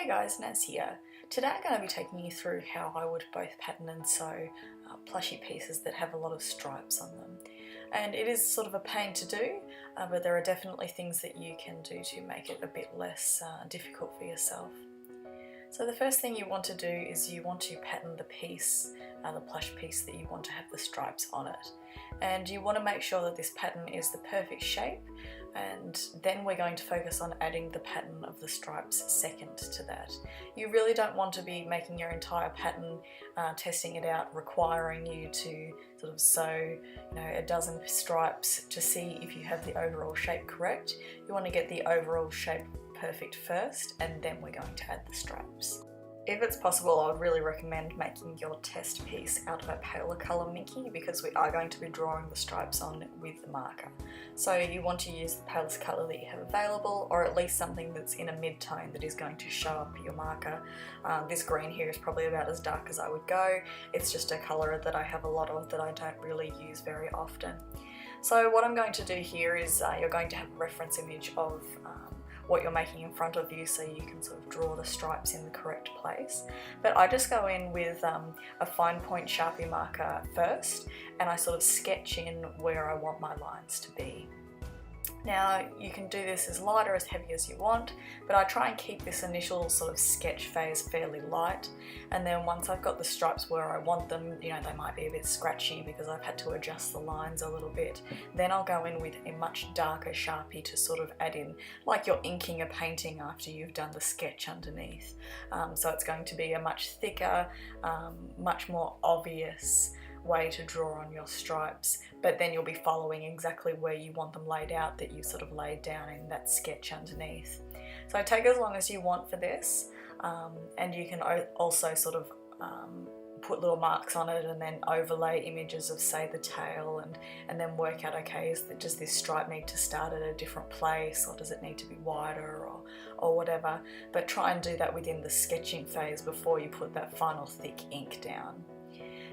Hey guys, Naz here. Today I'm going to be taking you through how I would both pattern and sew plushy pieces that have a lot of stripes on them. And it is sort of a pain to do, but there are definitely things that you can do to make it a bit less difficult for yourself. So the first thing you want to do is you want to pattern the piece, the plush piece that you want to have the stripes on it. And you want to make sure that this pattern is the perfect shape, and then we're going to focus on adding the pattern of the stripes second to that. You really don't want to be making your entire pattern, testing it out, requiring you to sort of sew a dozen stripes to see if you have the overall shape correct. You want to get the overall shape perfect first, and then we're going to add the stripes. If it's possible, I would really recommend making your test piece out of a paler colour Minky, because we are going to be drawing the stripes on with the marker. So you want to use the palest colour that you have available, or at least something that's in a mid-tone that is going to show up your marker. This green here is probably about as dark as I would go. It's just a colour that I have a lot of that I don't really use very often. So what I'm going to do here is you're going to have a reference image of what you're making in front of you, so you can sort of draw the stripes in the correct place. But I just go in with a fine point Sharpie marker first, and I sort of sketch in where I want my lines to be. Now you can do this as light or as heavy as you want, but I try and keep this initial sort of sketch phase fairly light, and then once I've got the stripes where I want them, they might be a bit scratchy because I've had to adjust the lines a little bit, then I'll go in with a much darker Sharpie to sort of add in, like you're inking a painting after you've done the sketch underneath. So it's going to be a much thicker, much more obvious way to draw on your stripes, but then you'll be following exactly where you want them laid out that you sort of laid down in that sketch underneath. So take as long as you want for this, and you can also sort of put little marks on it and then overlay images of, say, the tail, and then work out, okay, does this stripe need to start at a different place, or does it need to be wider, or whatever, but try and do that within the sketching phase before you put that final thick ink down.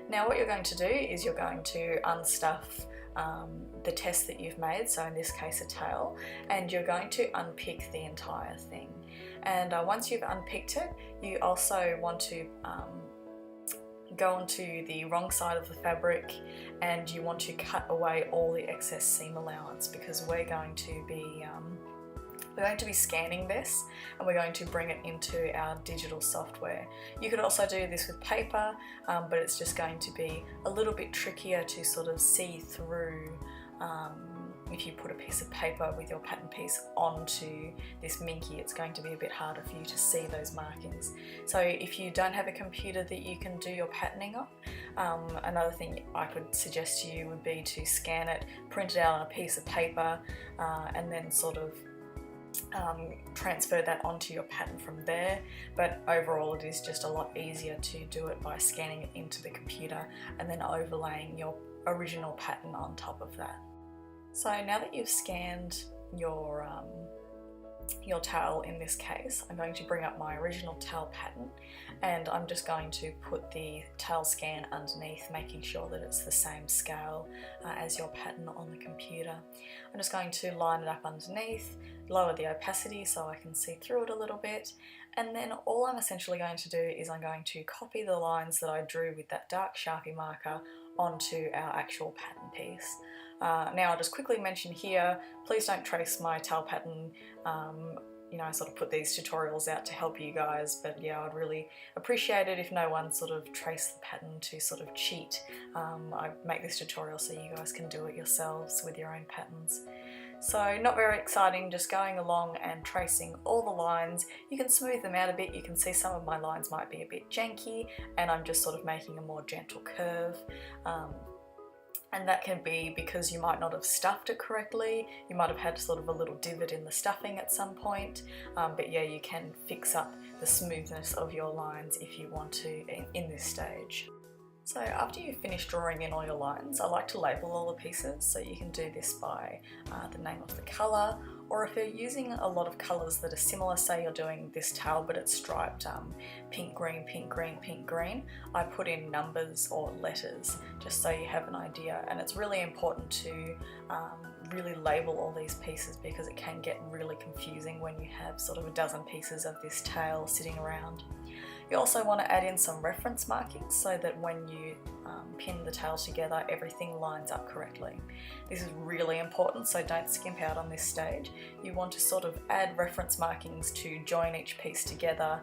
Now what you're going to do is you're going to unstuff the test that you've made, so in this case a tail, and you're going to unpick the entire thing. And once you've unpicked it, you also want to go onto the wrong side of the fabric, and you want to cut away all the excess seam allowance, because we're going to be scanning this, and we're going to bring it into our digital software. You could also do this with paper, but it's just going to be a little bit trickier to sort of see through if you put a piece of paper with your pattern piece onto this Minky. It's going to be a bit harder for you to see those markings. So if you don't have a computer that you can do your patterning on, another thing I could suggest to you would be to scan it, print it out on a piece of paper, and then sort of transfer that onto your pattern from there. But overall it is just a lot easier to do it by scanning it into the computer and then overlaying your original pattern on top of that. So now that you've scanned your towel, in this case, I'm going to bring up my original towel pattern, and I'm just going to put the towel scan underneath, making sure that it's the same scale as your pattern on the computer. I'm just going to line it up underneath, lower the opacity so I can see through it a little bit, and then all I'm essentially going to do is I'm going to copy the lines that I drew with that dark Sharpie marker onto our actual pattern piece. Now I'll just quickly mention here, please don't trace my towel pattern. I sort of put these tutorials out to help you guys, but yeah, I'd really appreciate it if no one sort of traced the pattern to sort of cheat. I make this tutorial so you guys can do it yourselves with your own patterns. So not very exciting, just going along and tracing all the lines. You can smooth them out a bit. You can see some of my lines might be a bit janky, and I'm just sort of making a more gentle curve. And that can be because you might not have stuffed it correctly, you might have had sort of a little divot in the stuffing at some point, but yeah, you can fix up the smoothness of your lines if you want to in this stage. So after you've finished drawing in all your lines, I like to label all the pieces, so you can do this by the name of the colour, or if you're using a lot of colours that are similar, say you're doing this towel but it's striped pink, green, pink, green, pink, green, I put in numbers or letters just so you have an idea. And it's really important to really label all these pieces because it can get really confusing when you have sort of a dozen pieces of this tail sitting around. You also want to add in some reference markings so that when you pin the tail together, everything lines up correctly. This is really important, so don't skimp out on this stage. You want to sort of add reference markings to join each piece together,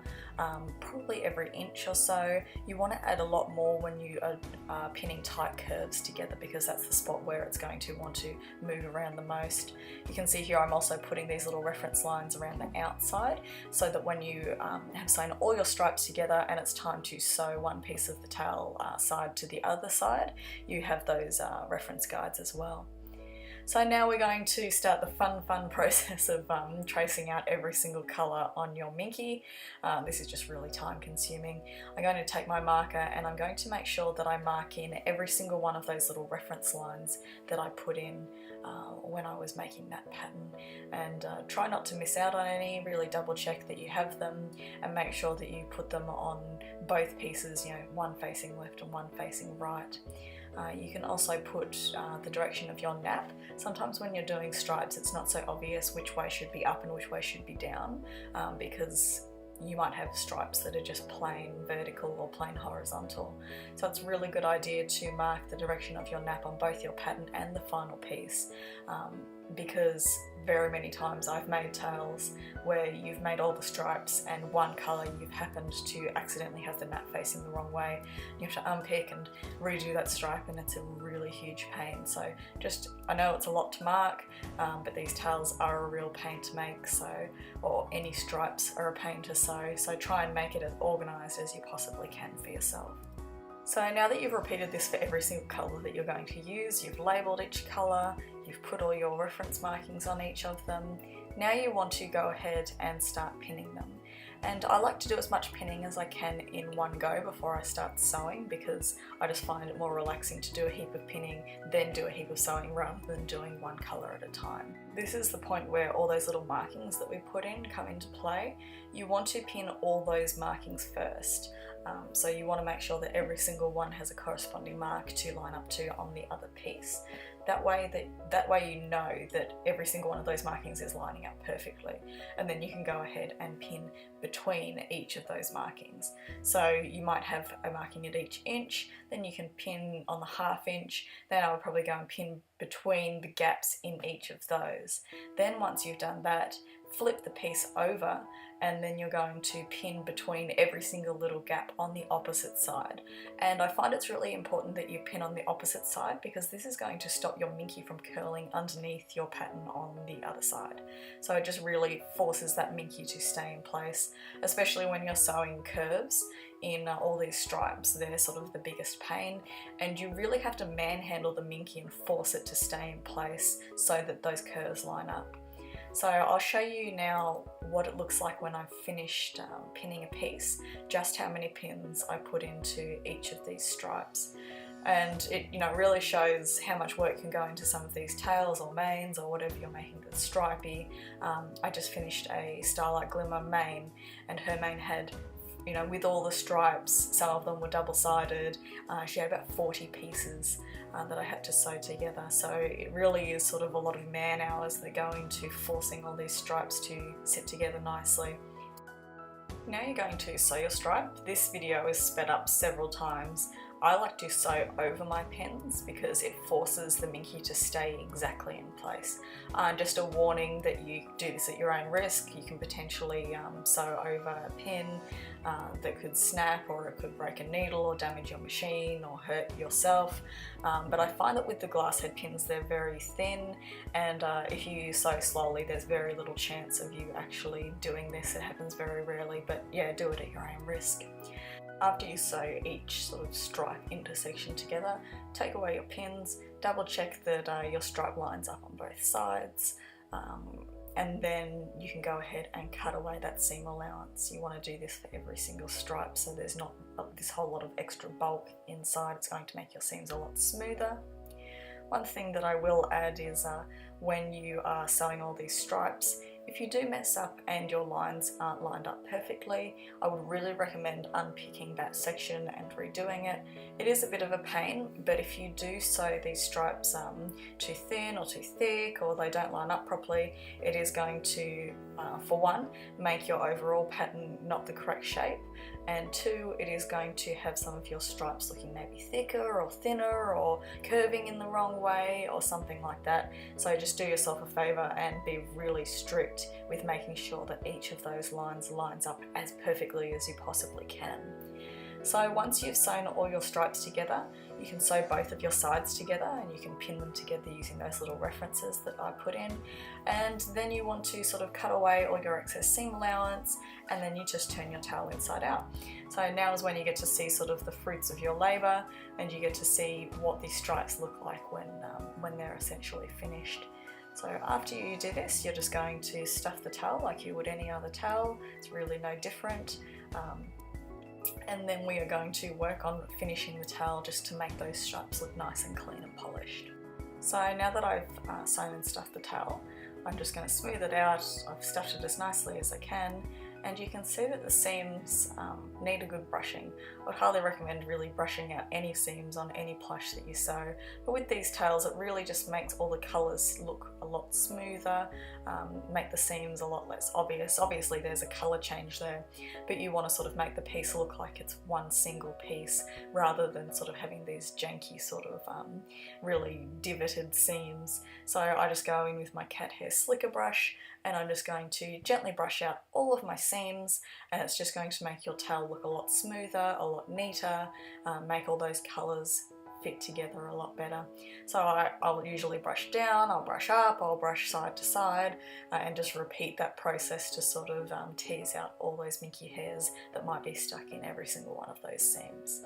probably every inch or so. You want to add a lot more when you are pinning tight curves together because that's the spot where it's going to want to move around the most. You can see here I'm also putting these little reference lines around the outside so that when you have sewn all your stripes together and it's time to sew one piece of the tail side to the other side, you have those reference guides as well. So now we're going to start the fun process of tracing out every single colour on your minky. This is just really time consuming. I'm going to take my marker and I'm going to make sure that I mark in every single one of those little reference lines that I put in when I was making that pattern, and try not to miss out on any. Really double check that you have them and make sure that you put them on both pieces, you know, one facing left and one facing right. You can also put the direction of your nap. Sometimes when you're doing stripes it's not so obvious which way should be up and which way should be down, because you might have stripes that are just plain vertical or plain horizontal. So it's a really good idea to mark the direction of your nap on both your pattern and the final piece, because very many times I've made tails where you've made all the stripes and one colour you've happened to accidentally have the nap facing the wrong way. You have to unpick and redo that stripe and it's a really huge pain. So I know it's a lot to mark, but these tails are a real pain to make, or any stripes are a pain to sew, so try and make it as organised as you possibly can for yourself. So now that you've repeated this for every single colour that you're going to use, you've labelled each colour, you've put all your reference markings on each of them, now you want to go ahead and start pinning them. And I like to do as much pinning as I can in one go before I start sewing, because I just find it more relaxing to do a heap of pinning, then do a heap of sewing rather than doing one colour at a time. This is the point where all those little markings that we put in come into play. You want to pin all those markings first. So you want to make sure that every single one has a corresponding mark to line up to on the other piece. That way you know that every single one of those markings is lining up perfectly, and then you can go ahead and pin between each of those markings. So you might have a marking at each inch, then you can pin on the ½ inch, then I would probably go and pin between the gaps in each of those. Then once you've done that, flip the piece over and then you're going to pin between every single little gap on the opposite side. And I find it's really important that you pin on the opposite side because this is going to stop your minky from curling underneath your pattern on the other side. So it just really forces that minky to stay in place, especially when you're sewing curves in all these stripes. They're sort of the biggest pain, and you really have to manhandle the minky and force it to stay in place so that those curves line up. So I'll show you now what it looks like when I've finished pinning a piece, just how many pins I put into each of these stripes. And it really shows how much work can go into some of these tails or manes or whatever you're making that's stripy. I just finished a Starlight Glimmer mane, and her mane had, with all the stripes, some of them were double-sided. She had about 40 pieces that I had to sew together, so it really is sort of a lot of man hours that go into forcing all these stripes to sit together nicely. Now you're going to sew your stripe. This video is sped up several times. I like to sew over my pins because it forces the minky to stay exactly in place. Just a warning that you do this at your own risk. You can potentially sew over a pin that could snap, or it could break a needle or damage your machine or hurt yourself. But I find that with the glass head pins they're very thin, and if you sew slowly there's very little chance of you actually doing this. It happens very rarely, but yeah, do it at your own risk. After you sew each sort of stripe intersection together, take away your pins, double check that your stripe lines up on both sides, and then you can go ahead and cut away that seam allowance. You want to do this for every single stripe so there's not this whole lot of extra bulk inside. It's going to make your seams a lot smoother. One thing that I will add is when you are sewing all these stripes, If you do mess up and your lines aren't lined up perfectly, I would really recommend unpicking that section and redoing it. It is a bit of a pain, but if you do sew these stripes too thin or too thick, or they don't line up properly, it is going to, for one, make your overall pattern not the correct shape, and two, it is going to have some of your stripes looking maybe thicker or thinner or curving in the wrong way or something like that. So just do yourself a favour and be really strict with making sure that each of those lines lines up as perfectly as you possibly can. So once you've sewn all your stripes together, you can sew both of your sides together and you can pin them together using those little references that I put in. And then you want to sort of cut away all your excess seam allowance, and then you just turn your towel inside out. So now is when you get to see sort of the fruits of your labour, and you get to see what these stripes look like when they're essentially finished. So after you do this, you're just going to stuff the towel like you would any other towel. It's really no different. And then we are going to work on finishing the towel just to make those stripes look nice and clean and polished. So now that I've sewn and stuffed the towel, I'm just going to smooth it out. I've stuffed it as nicely as I can, and you can see that the seams need a good brushing. I would highly recommend really brushing out any seams on any plush that you sew, but with these tails it really just makes all the colours look a lot smoother, make the seams a lot less obvious. Obviously there's a colour change there, but you want to sort of make the piece look like it's one single piece rather than sort of having these janky sort of really divoted seams. So I just go in with my cat hair slicker brush, and I'm just going to gently brush out all of my seams, and it's just going to make your towel look a lot smoother, a lot neater, make all those colours fit together a lot better. So I'll usually brush down, I'll brush up, I'll brush side to side, and just repeat that process to sort of tease out all those minky hairs that might be stuck in every single one of those seams.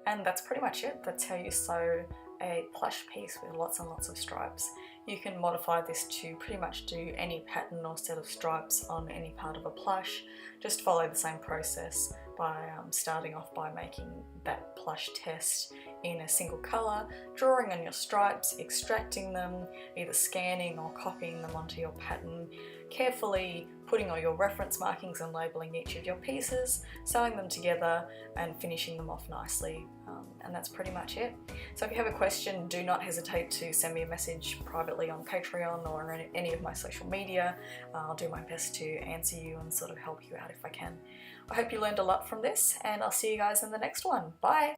And that's pretty much it. That's how you sew a plush piece with lots and lots of stripes. You can modify this to pretty much do any pattern or set of stripes on any part of a plush. Just follow the same process by starting off by making that plush test in a single colour, drawing on your stripes, extracting them, either scanning or copying them onto your pattern, carefully putting all your reference markings and labelling each of your pieces, sewing them together and finishing them off nicely, and that's pretty much it. So if you have a question, do not hesitate to send me a message privately on Patreon or on any of my social media. I'll do my best to answer you and sort of help you out if I can. I hope you learned a lot from this, and I'll see you guys in the next one. Bye!